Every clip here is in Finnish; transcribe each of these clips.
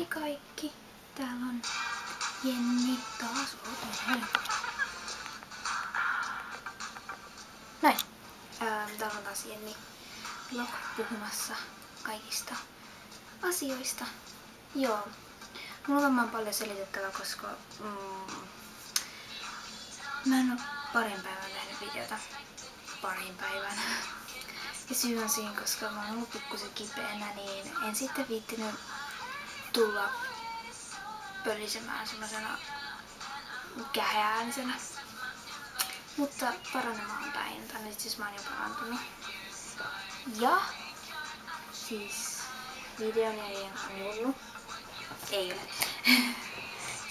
Hei kaikki, täällä on Jenni taas. Näin. Täällä on taas Jenni vlog puhumassa kaikista asioista. Joo. Mulla on varmaan paljon selitettävää, koska mä en oo parin päivän tehnyt videota. Parin päivän. Ja syy on siinä, koska mä oon ollut pikkusen kipeänä, niin en sitten viittinyt tulla pölisemään semmosena kähäänisenä. Mutta paranemaan päin. Tai nyt siis mä oon jo parantunut. Ja siis videon ei ollut. Ei ole.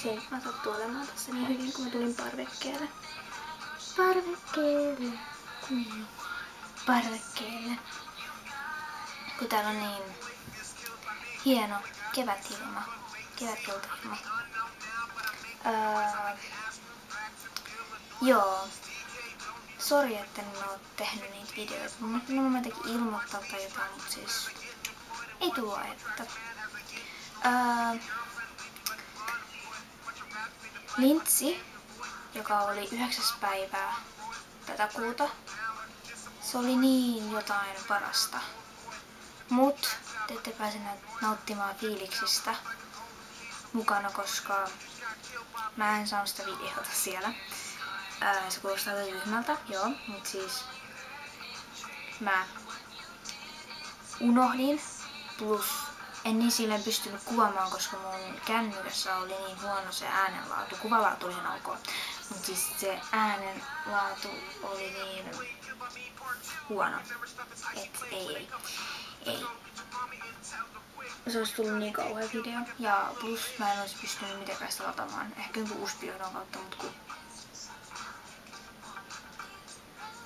Se ei vaan sattuu olemaan tässä niin hyvin, kun mä tulin parvekkeelle. Parvekkeelle. Niin. Parvekkeelle. Kun täällä on niin hieno kevätilma. Kevätiltailma. Joo. Sori, että en oo tehnyt niitä videoita. Mä jotenkin ilmoittaa tai jotain, mutta siis ei tullut aihetta. Lintsi, joka oli 9. päivää tätä kuuta, se oli niin jotain parasta. Mut te ette pääse nauttimaan fiiliksistä mukana, koska mä en saanut sitä videota siellä. Se kuulostaa tyhmältä, joo, mut siis mä unohdin, plus en niin silleen pystynyt kuvaamaan, koska mun kännykässä oli niin huono se äänenlaatu. Kuvalaatu oli ihan ok, mut siis se äänenlaatu oli niin huono, et ei. Se olisi tullut niin kauhea video, ja plus mä en olisi pystynyt mitenkään sitä lataamaan. Ehkä jonkun USB-johdon kautta, mut kun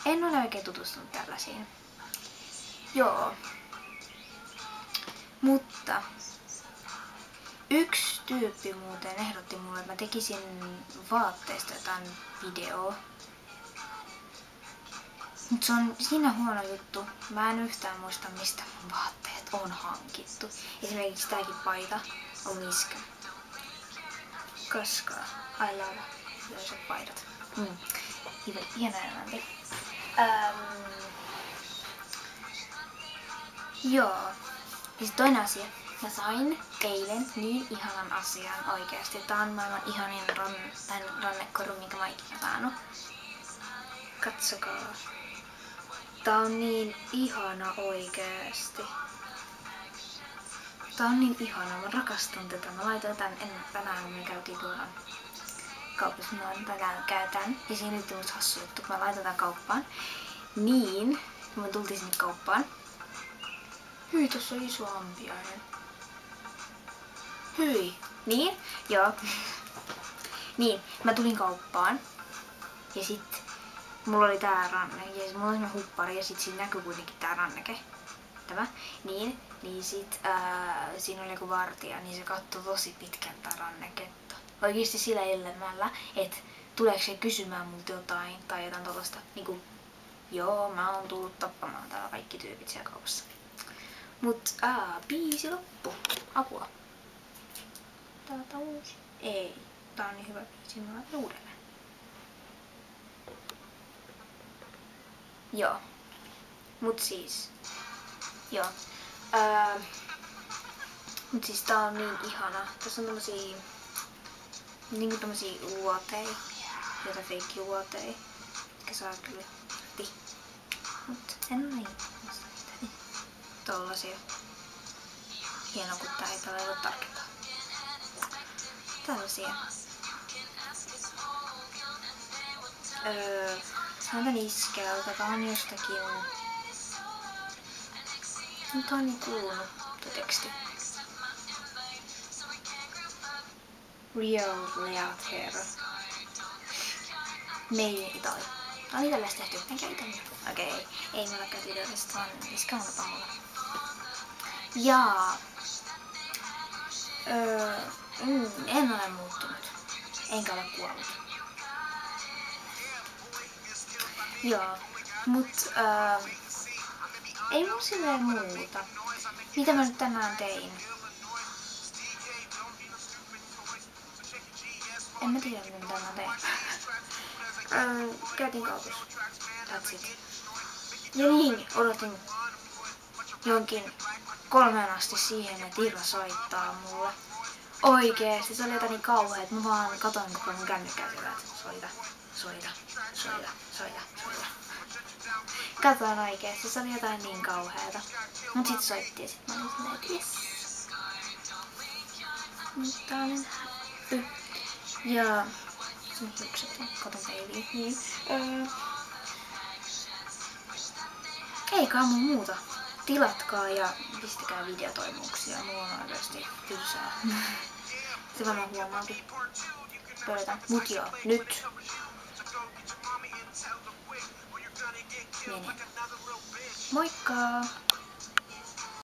en ole oikein tutustunut tällaisiin. Joo. Mutta yksi tyyppi muuten ehdotti mulle, että mä tekisin vaatteista jotain videoa. Mut se on siinä huono juttu. Mä en yhtään muista, mistä mun vaatteet on hankittu. Esimerkiksi tääkin paita on Miska. Koska I love löysät paidat. Hieno elämänti. Joo. Ja sit toinen asia. Mä sain eilen niin ihanan asian oikeesti. Tää on maailman ihanin rannekoru, minkä mä ikinä saanut. Katsokaa. Tää on niin ihana oikeesti. Tää on niin ihana. Mä rakastan tätä. Mä laitoin tän tänään, kun me käytiin tuolla kaupassa. Mä tänään käytän. Ja siinä nyt musta hassu juttu, kun mä laitan tän kauppaan. Niin, kun me tultiin sinne kauppaan. Hyi, tossa on iso ampiainen. Hyi. Niin? Joo. Niin, mä tulin kauppaan. Ja sit mulla oli tää ranneke. Ja sit mulla oli semmonen huppari ja sit siinä näkyy kuitenkin tää ranneke. Tämä. Niin sit siinä oli joku vartija, niin se katsoi tosi pitkän tää ranneketta. Oikeesti sillä elemällä, et tuleeko se kysymään multa jotain tai jotain tollaista. Niinku, joo, mä oon tullut tappamaan täällä kaikki tyypit siellä kaupassa. Mut biisi loppu. Apua. Täältä uusi. Ei. Tää on niin hyvä biisi. Mä laitan uudelleen. Joo. Mut siis. Joo. Mut siis tää on niin ihana. Tässä on tommosia niinku tommosia luoteja. Joita feikkiluoteja. Mitkä saa kyllä irti. Mut en oo niin. Tollasia. Hienoa, kun tää ei tällä ole tarkentaa. Tällaisia. Sanotaan iskeltä. Tää on jostakin. Nyt on niin kuulunut tuo teksti. Real layout hair. Made in Italy. Tää on Italiasta tehty. Enkä Italia. Okei. Ei mulla käyty Italiasta, vaan Iskaunapa mulla. Ja en ole muuttunut. Enkä ole kuollut. Joo. Mut ei mun silleen muuta. Mitä mä nyt tänään tein? En mä tiedä mitä mä teen. Käytiin kaupassa. That's it. Ja niin, odotin jonkin 3 asti siihen, että Irra soittaa mulle. Oikeesti, se oli jotain niin kauhea, että mä vaan katoin koko mun kännykkää siellä, että soita. Katoin oikeesti, se oli jotain niin kauheata. Mut sit soitti ja sit mä olin silleen, että jes. Nyt tää on häppy. Ja sun hiukset on, katon peiliin. Niin. Eikä mun muuta. Tilatkaa ja pistäkää videotoimuksia. Mulla on oikeesti tylsää. Se varmaan huomaakin. Pöydätään. Mut joo, nyt. Mene. Moikka!